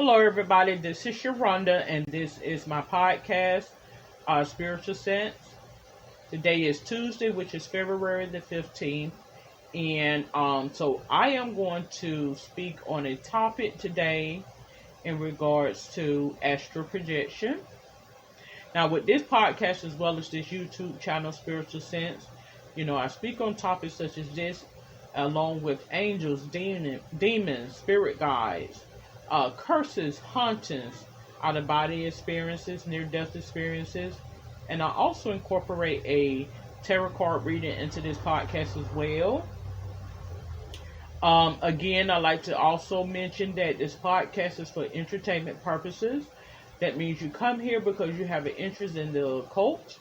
Hello, everybody. This is Sharonda, and this is my podcast, Spiritual Sense. Today is Tuesday, which is February the 15th. And so I am going to speak on a topic today in regards to astral projection. Now, with this podcast, as well as this YouTube channel, Spiritual Sense, I speak on topics such as this, along with angels, demons, spirit guides, curses, hauntings, out of body experiences, near death experiences, and I also incorporate a tarot card reading into this podcast as well. Again, I'd like to also mention that this podcast is for entertainment purposes. That means you come here because you have an interest in the occult.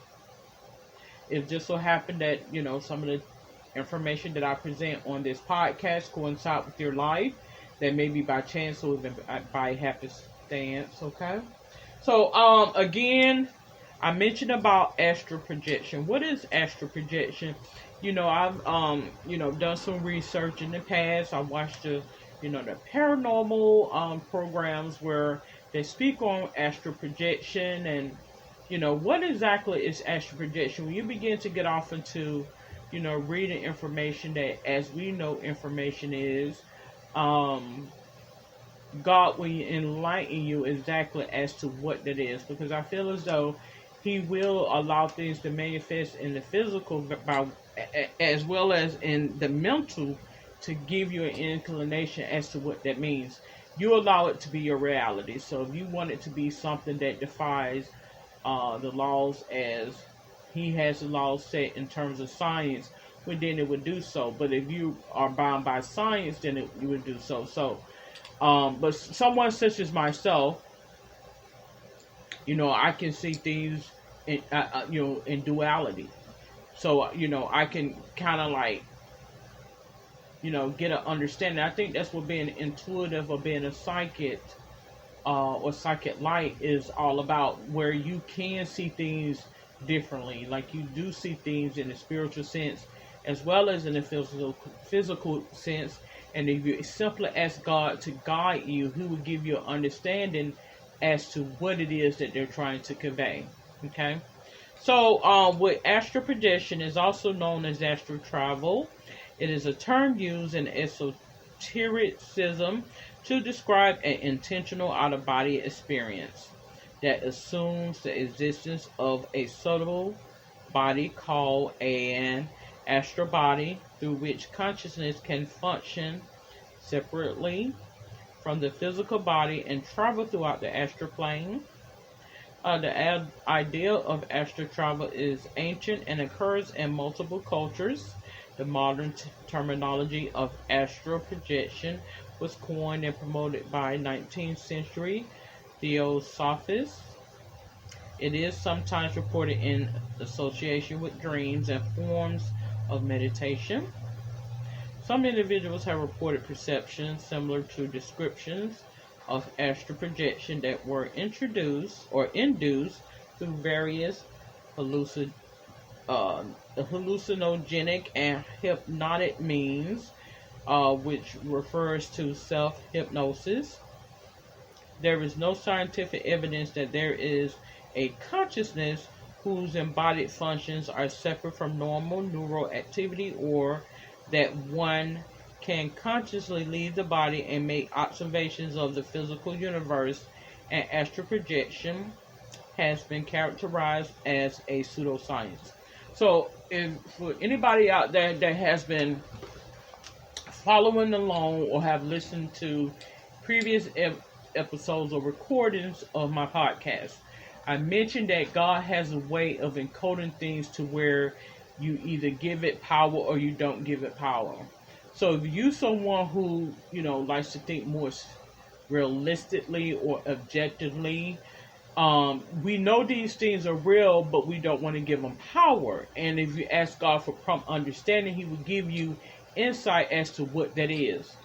It just so happened that, some of the information that I present on this podcast coincide with your life. That may be by chance or even by happenstance, okay? So, again, I mentioned about astral projection. What is astral projection? I've, done some research in the past. I watched the paranormal programs where they speak on astral projection and, what exactly is astral projection? When you begin to get off into, reading information that, as we know, information is, God will enlighten you exactly as to what that is, because I feel as though He will allow things to manifest in the physical, as well as in the mental, to give you an inclination as to what that means. You allow it to be your reality. So if you want it to be something that defies the laws as He has the laws set in terms of science, well, then it would do so. But if you are bound by science, then you would do so. But someone such as myself, I can see things in duality. So, I can kind of get an understanding. I think that's what being intuitive or being a psychic or psychic light is all about, where you can see things differently. Like you do see things in the spiritual sense as well as in the physical sense. And if you simply ask God to guide you, He will give you an understanding as to what it is that they're trying to convey. Okay? So, with astral projection is also known as astral travel. It is a term used in esotericism to describe an intentional out-of-body experience that assumes the existence of a subtle body called an astral body, through which consciousness can function separately from the physical body and travel throughout the astral plane. The idea of astral travel is ancient and occurs in multiple cultures. The modern terminology of astral projection was coined and promoted by 19th century theosophists. It is sometimes reported in association with dreams and forms of meditation. Some individuals have reported perceptions similar to descriptions of astral projection that were introduced or induced through various hallucinogenic and hypnotic means, which refers to self-hypnosis. There is no scientific evidence that there is a consciousness whose embodied functions are separate from normal neural activity, or that one can consciously leave the body and make observations of the physical universe. And astral projection has been characterized as a pseudoscience. So, for anybody out there that has been following along or have listened to previous episodes or recordings of my podcast, I mentioned that God has a way of encoding things to where you either give it power or you don't give it power. So if you're someone who, likes to think more realistically or objectively, we know these things are real, but we don't want to give them power. And if you ask God for prompt understanding, He will give you insight as to what that is.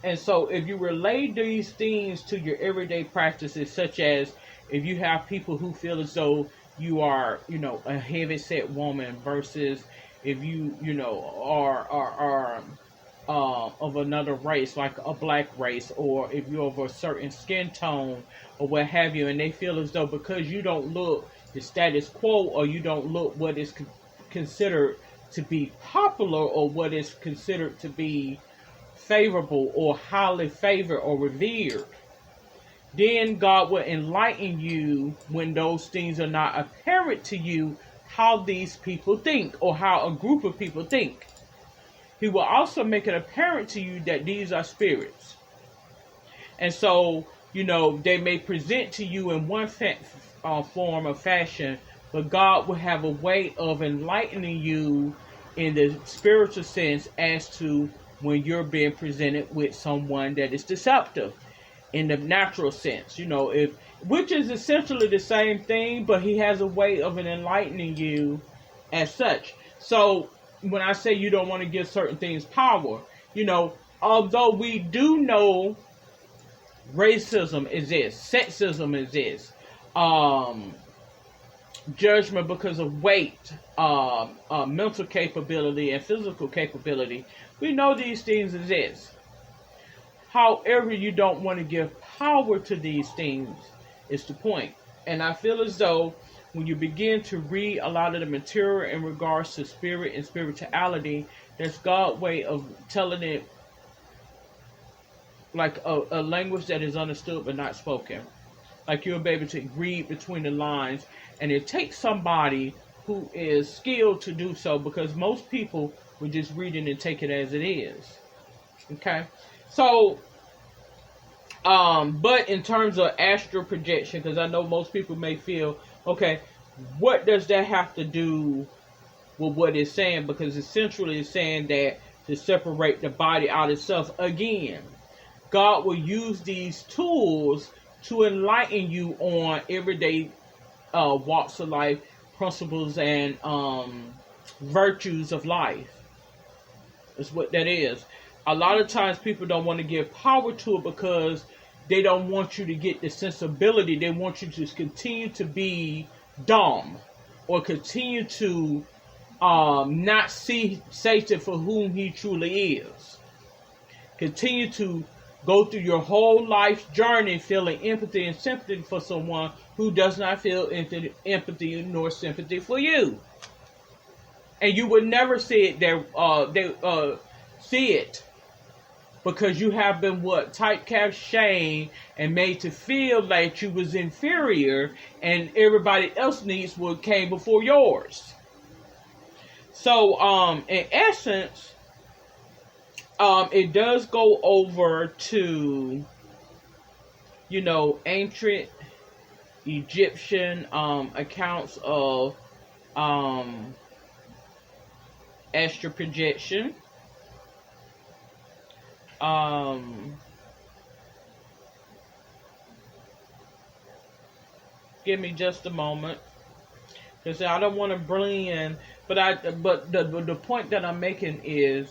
And so if you relate these things to your everyday practices, such as if you have people who feel as though you are, a heavy set woman, versus if you, are of another race, like a black race, or if you're of a certain skin tone or what have you, and they feel as though because you don't look the status quo, or you don't look what is considered to be popular, or what is considered to be favorable or highly favored or revered, then God will enlighten you when those things are not apparent to you, how these people think or how a group of people think. He will also make it apparent to you that these are spirits. And so, they may present to you in one form or fashion, but God will have a way of enlightening you in the spiritual sense as to when you're being presented with someone that is deceptive in the natural sense, which is essentially the same thing, but he has a way of enlightening you as such. So when I say you don't want to give certain things power, although we do know racism exists, sexism exists, judgment because of weight, mental capability, and physical capability, we know these things exist. However, you don't want to give power to these things is the point. And I feel as though when you begin to read a lot of the material in regards to spirit and spirituality, there's God's way of telling it like a language that is understood but not spoken. Like you'll be able to read between the lines, and it takes somebody who is skilled to do so, because most people will just read it and take it as it is. Okay? So, but in terms of astral projection, because I know most people may feel, okay, what does that have to do with what it's saying? Because essentially it's saying that to separate the body out itself. Again, God will use these tools to enlighten you on everyday walks of life, principles, and virtues of life. That's what that is. A lot of times people don't want to give power to it because they don't want you to get the sensibility. They want you to continue to be dumb, or continue to not see Satan for whom he truly is. Continue to go through your whole life's journey feeling empathy and sympathy for someone who does not feel empathy nor sympathy for you. And you would never see it see it, because you have been typecast, shamed, and made to feel like you was inferior, and everybody else needs what came before yours. So, in essence, it does go over to, ancient Egyptian accounts of astral projection. Give me just a moment, because I don't want to blend. But the point that I'm making is,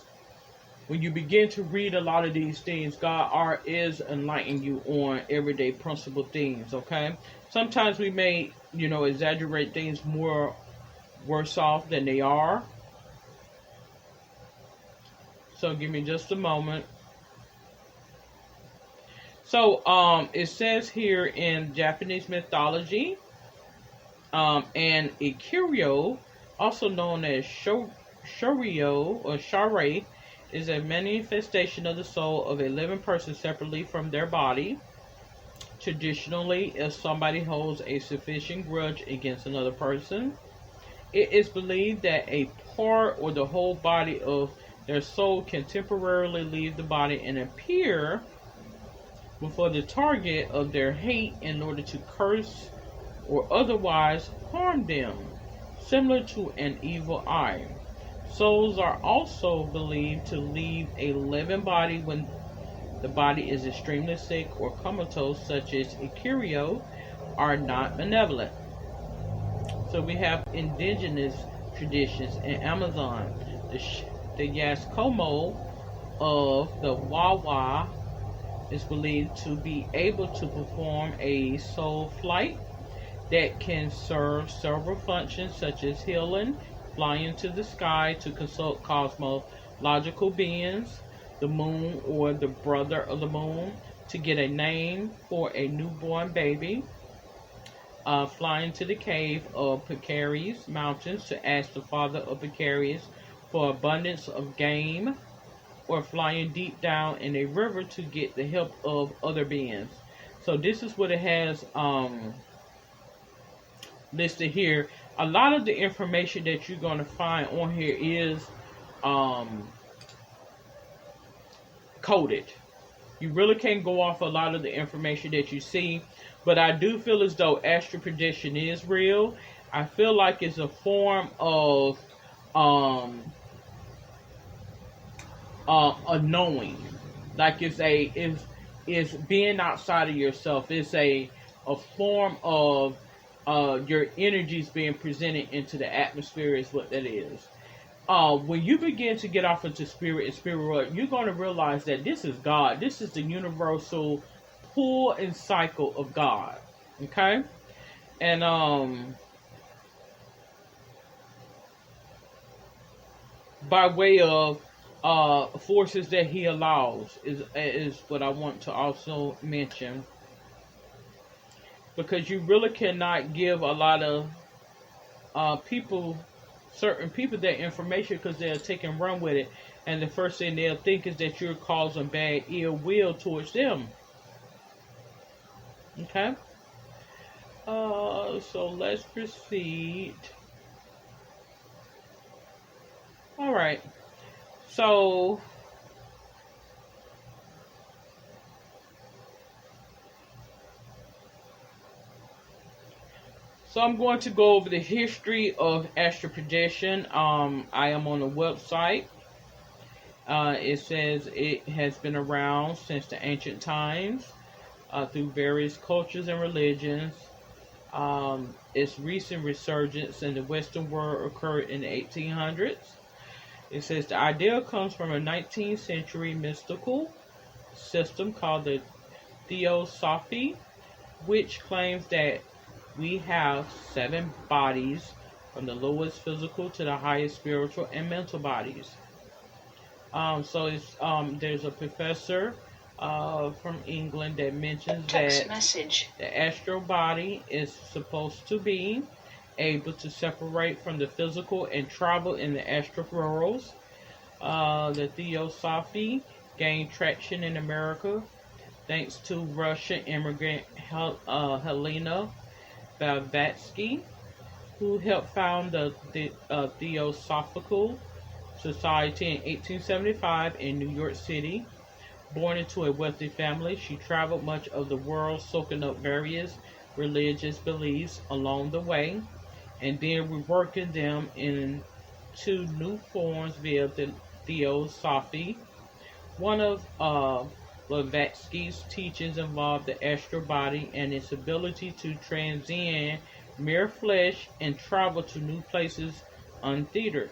when you begin to read a lot of these things, God is enlightening you on everyday principle things. Okay, sometimes we may exaggerate things more worse off than they are. So give me just a moment. So, it says here in Japanese mythology, and Ikiryo, also known as Shoryo or Share, is a manifestation of the soul of a living person separately from their body. Traditionally, if somebody holds a sufficient grudge against another person, it is believed that a part or the whole body of their soul can temporarily leave the body and appear before the target of their hate in order to curse or otherwise harm them, similar to an evil eye. Souls are also believed to leave a living body when the body is extremely sick or comatose, such as Ikiryo, are not malevolent. So we have indigenous traditions in Amazon. The Yaskomo of the Wawa is believed to be able to perform a soul flight that can serve several functions, such as healing, flying to the sky to consult cosmological beings, the moon or the brother of the moon to get a name for a newborn baby. Flying to the cave of Picarius Mountains to ask the father of Picarius for abundance of game, or flying deep down in a river to get the help of other beings. So this is what it has listed here. A lot of the information that you're going to find on here is coded. You really can't go off a lot of the information that you see, but I do feel as though astral projection is real. I feel like it's a form of a knowing, like it's being outside of yourself. It's a form of your energies being presented into the atmosphere is what that is. When you begin to get off into spirit and spirit world, you're going to realize that this is God. This is the universal pull and cycle of God. Okay? And by way of forces that he allows is what I want to also mention. Because you really cannot give a lot of certain people that information, because they'll take and run with it, and the first thing they'll think is that you're causing bad ill will towards them. Okay? So let's proceed. Alright. So I'm going to go over the history of astral projection. I am on a website. It says it has been around since the ancient times through various cultures and religions. Its recent resurgence in the Western world occurred in the 1800s. It says the idea comes from a 19th century mystical system called the Theosophy, which claims that we have 7 bodies, from the lowest physical to the highest spiritual and mental bodies. So it's there's a professor from England that mentions that the astral body is supposed to be able to separate from the physical and travel in the astral worlds. The Theosophy gained traction in America thanks to Russian immigrant Helena Blavatsky, who helped found the Theosophical Society in 1875 in New York City. Born into a wealthy family, she traveled much of the world, soaking up various religious beliefs along the way, and then reworking them into new forms via the Theosophy. One of Blavatsky's teachings involved the astral body and its ability to transcend mere flesh and travel to new places untethered.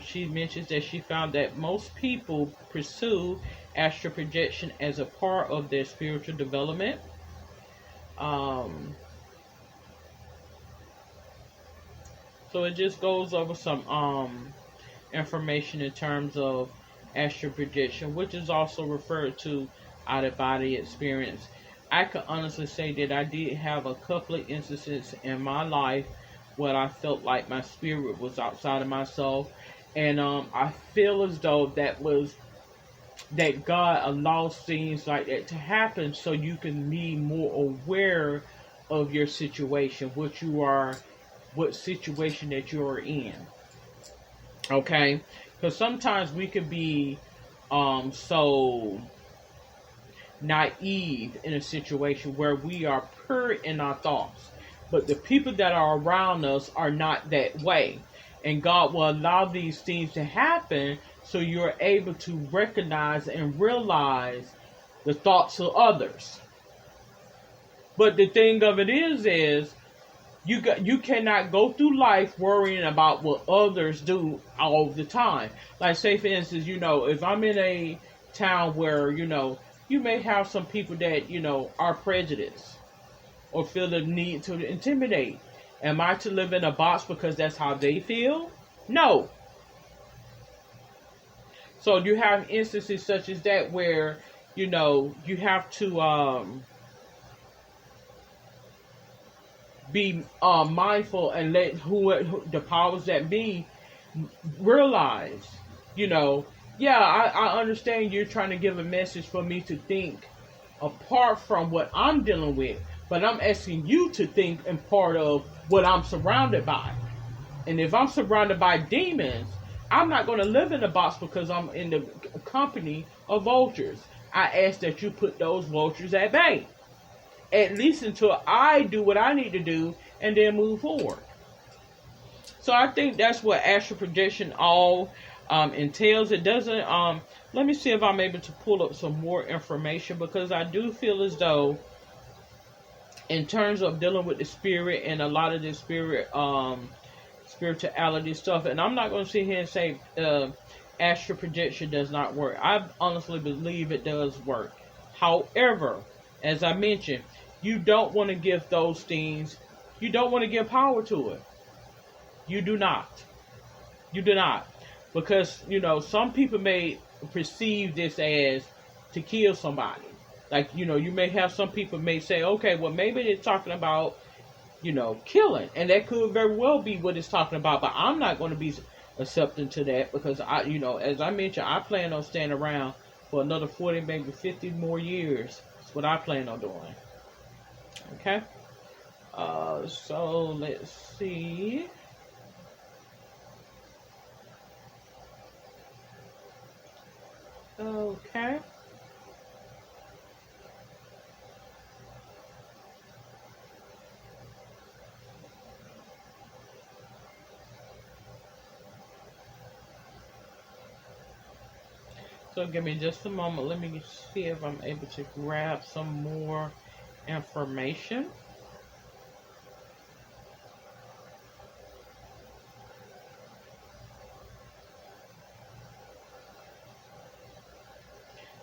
She mentions that she found that most people pursue astral projection as a part of their spiritual development. So it just goes over some information in terms of astral projection, which is also referred to out-of-body experience. I can honestly say that I did have a couple of instances in my life where I felt like my spirit was outside of myself, and I feel as though that God allows things like that to happen so you can be more aware of your situation, what situation that you're in. Okay? Because sometimes we could be so naive in a situation where we are pure in our thoughts, but the people that are around us are not that way, and God will allow these things to happen so you're able to recognize and realize the thoughts of others. But the thing of it is you cannot go through life worrying about what others do all the time. Like, say for instance, if I'm in a town where, you may have some people that, are prejudiced or feel the need to intimidate. Am I to live in a box because that's how they feel? No. So you have instances such as that where you have to be mindful and let who the powers that be realize, you know, yeah, I understand you're trying to give a message for me to think apart from what I'm dealing with, but I'm asking you to think in part of what I'm surrounded by. And if I'm surrounded by demons, I'm not going to live in a box because I'm in the company of vultures. I ask that you put those vultures at bay, at least until I do what I need to do and then move forward. So I think that's what astral projection all entails. It doesn't. Let me see if I'm able to pull up some more information, because I do feel as though, in terms of dealing with the spirit and a lot of the spirit spirituality stuff, and I'm not going to sit here and say astral projection does not work. I honestly believe it does work. However, as I mentioned, you don't want to give those things. You don't want to give power to it. You do not. You do not. Because, some people may perceive this as to kill somebody. Like, you may have some people may say, okay, well, maybe they're talking about, killing. And that could very well be what it's talking about. But I'm not going to be accepting to that, because, as I mentioned, I plan on staying around for another 40, maybe 50 more years. That's what I plan on doing. Okay? So, let's see. Okay. So give me just a moment. Let me see if I'm able to grab some more information.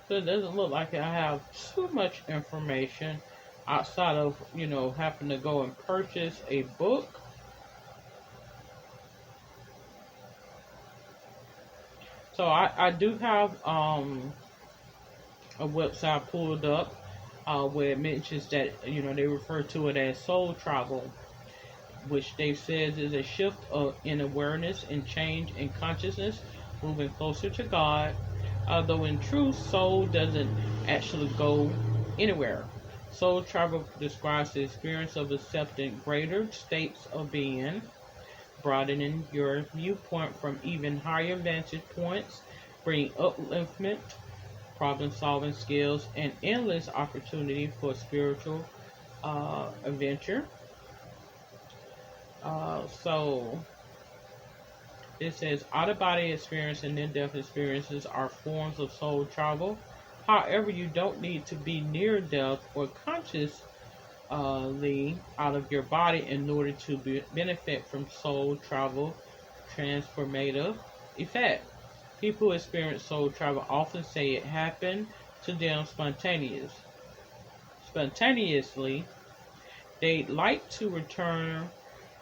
So it doesn't look like I have too much information outside of, having to go and purchase a book. So I do have a website pulled up where it mentions that, they refer to it as soul travel, which they says is a shift in awareness and change in consciousness, moving closer to God. Although in truth, soul doesn't actually go anywhere. Soul travel describes the experience of accepting greater states of being, broadening your viewpoint from even higher vantage points, bringing upliftment, problem-solving skills, and endless opportunity for spiritual adventure. So it says out-of-body experience and near-death experiences are forms of soul travel. However, you don't need to be near death or consciously out of your body in order to benefit from soul travel transformative effect. People who experience soul travel often say it happened to them spontaneously. They like to return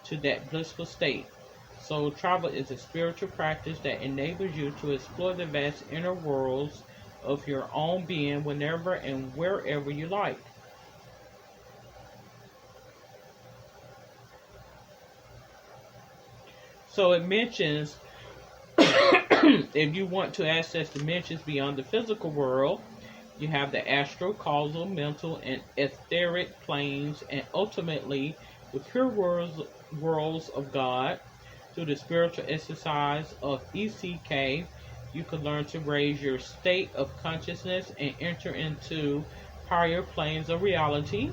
to that blissful state. Soul travel is a spiritual practice that enables you to explore the vast inner worlds of your own being whenever and wherever you like. So it mentions if you want to access dimensions beyond the physical world, you have the astral, causal, mental, and etheric planes, and ultimately the pure worlds of God. Through the spiritual exercise of ECK, you can learn to raise your state of consciousness and enter into higher planes of reality.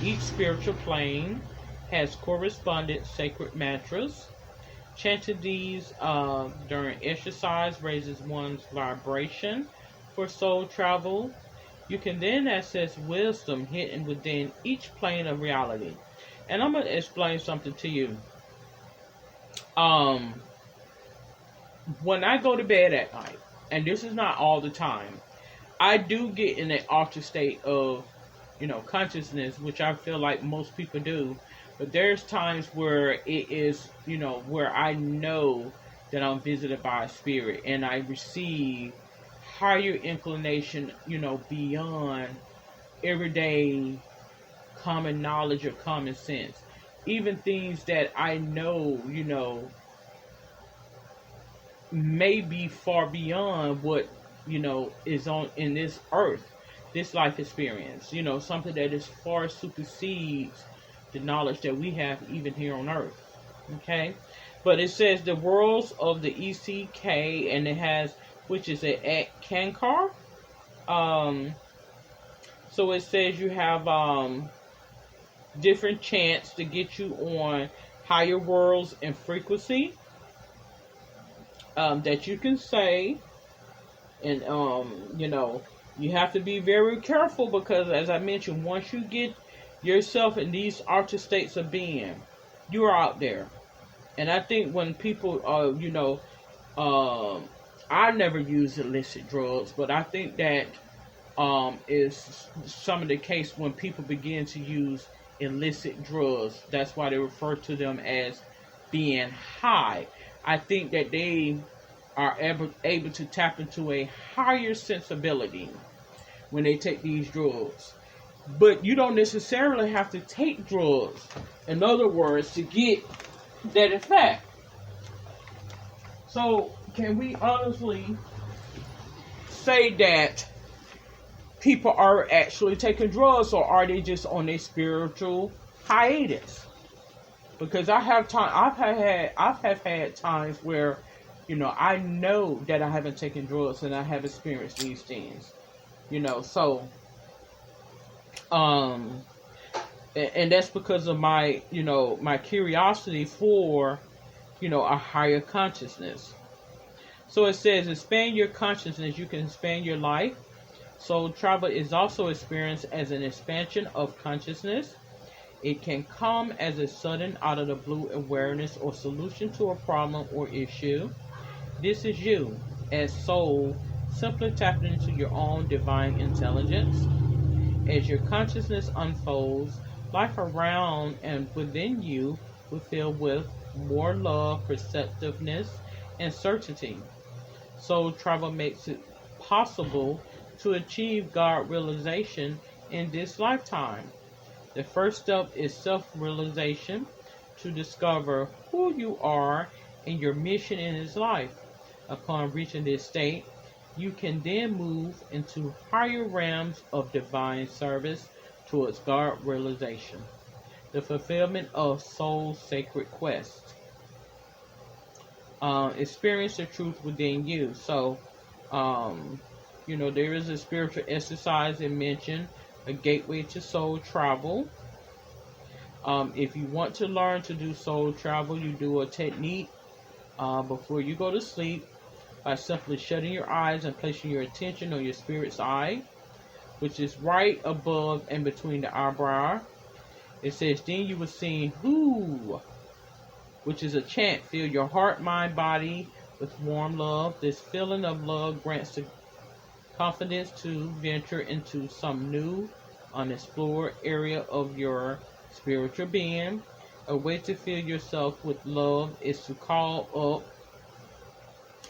Each spiritual plane has correspondent sacred mantras. Chanting these during exercise raises one's vibration for soul travel. You can then access wisdom hidden within each plane of reality. And I'm going to explain something to you. When I go to bed at night, and this is not all the time, I do get in an altered state of, consciousness, which I feel like most people do. But there's times where it is, where I know that I'm visited by a spirit and I receive higher inclination, beyond everyday common knowledge or common sense. Even things that I know, may be far beyond what, is on in this earth, this life experience, something that is far supersedes the knowledge that we have even here on earth. Okay? But it says the worlds of the ECK, and it has, which is a Kankar. So it says you have different chants to get you on higher worlds and frequency that you can say. And, you have to be very careful because, as I mentioned, once you get yourself in these altered states of being, you are out there. And I think when people, I never use illicit drugs, but I think that is some of the case when people begin to use illicit drugs. That's why they refer to them as being high. I think that they are able to tap into a higher sensibility when they take these drugs. But you don't necessarily have to take drugs, in other words, to get that effect. So, can we honestly say that people are actually taking drugs, or are they just on a spiritual hiatus? Because I've had times where, I know that I haven't taken drugs and I have experienced these things, so, and that's because of my, my curiosity for, a higher consciousness. So it says, expand your consciousness, you can expand your life. Soul travel is also experienced as an expansion of consciousness. It can come as a sudden out of the blue awareness or solution to a problem or issue. This is you, as soul, simply tapping into your own divine intelligence. As your consciousness unfolds, life around and within you will fill with more love, perceptiveness, and certainty. Soul travel makes it possible to achieve God realization in this lifetime. The first step is self-realization, to discover who you are and your mission in this life. Upon reaching this state, you can then move into higher realms of divine service towards God realization, the fulfillment of soul's sacred quest. Experience the truth within you. So, there is a spiritual exercise it mentioned, a gateway to soul travel. If you want to learn to do soul travel, you do a technique before you go to sleep by simply shutting your eyes and placing your attention on your spirit's eye, which is right above and between the eyebrow. It says, then you will sing who, which is a chant. Fill your heart, mind, body with warm love. This feeling of love grants the confidence to venture into some new, unexplored area of your spiritual being. A way to fill yourself with love is to call up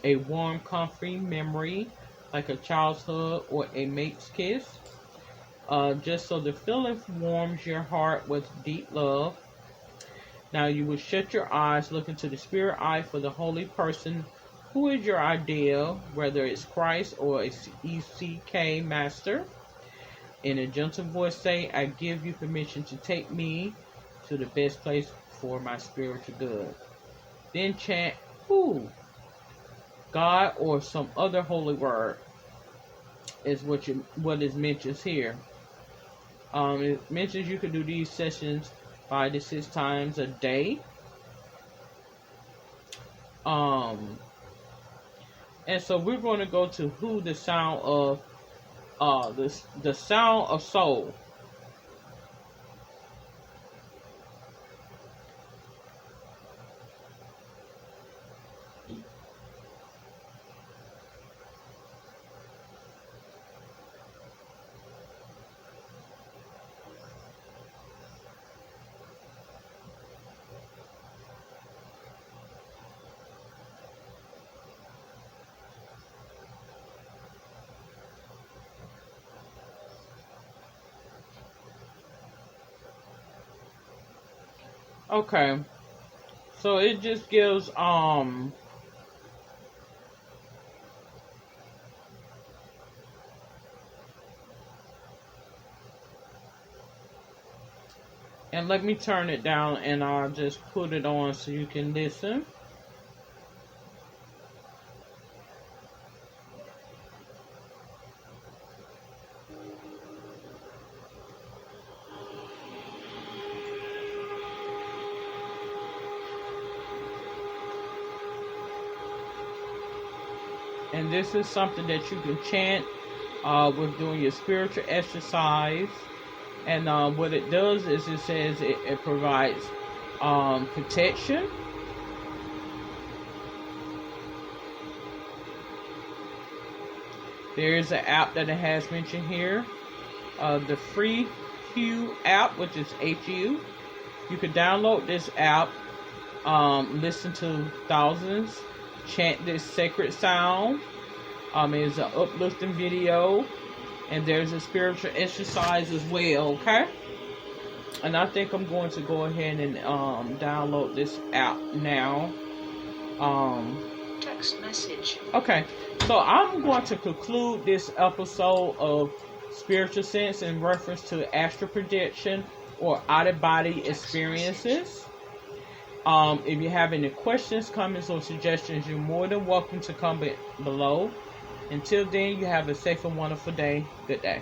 a warm, comforting memory, like a child's hug or a mate's kiss, just so the feeling warms your heart with deep love. Now you will shut your eyes, look into the spirit eye for the holy person who is your ideal, whether it's Christ or a ECK master. In a gentle voice say, I give you permission to take me to the best place for my spiritual good. Then chant who, God or some other holy word is what is mentioned here. It mentions you can do these sessions 5 to 6 times a day. And so we're going to go to who, the sound of the sound of soul. Okay. So it just gives and let me turn it down and I'll just put it on so you can listen. And this is something that you can chant with doing your spiritual exercise. And what it does is it says it provides protection. There is an app that it has mentioned here. The free Hue app, which is HU. You can download this app, listen to thousands, chant this sacred sound. It's an uplifting video, and there's a spiritual exercise as well, okay? And I think I'm going to go ahead and download this app now. Text message. Okay, so I'm going to conclude this episode of Spiritual Sense in reference to astral projection or out-of-body experiences. If you have any questions, comments, or suggestions, you're more than welcome to comment below. Until then, you have a safe and wonderful day. Good day.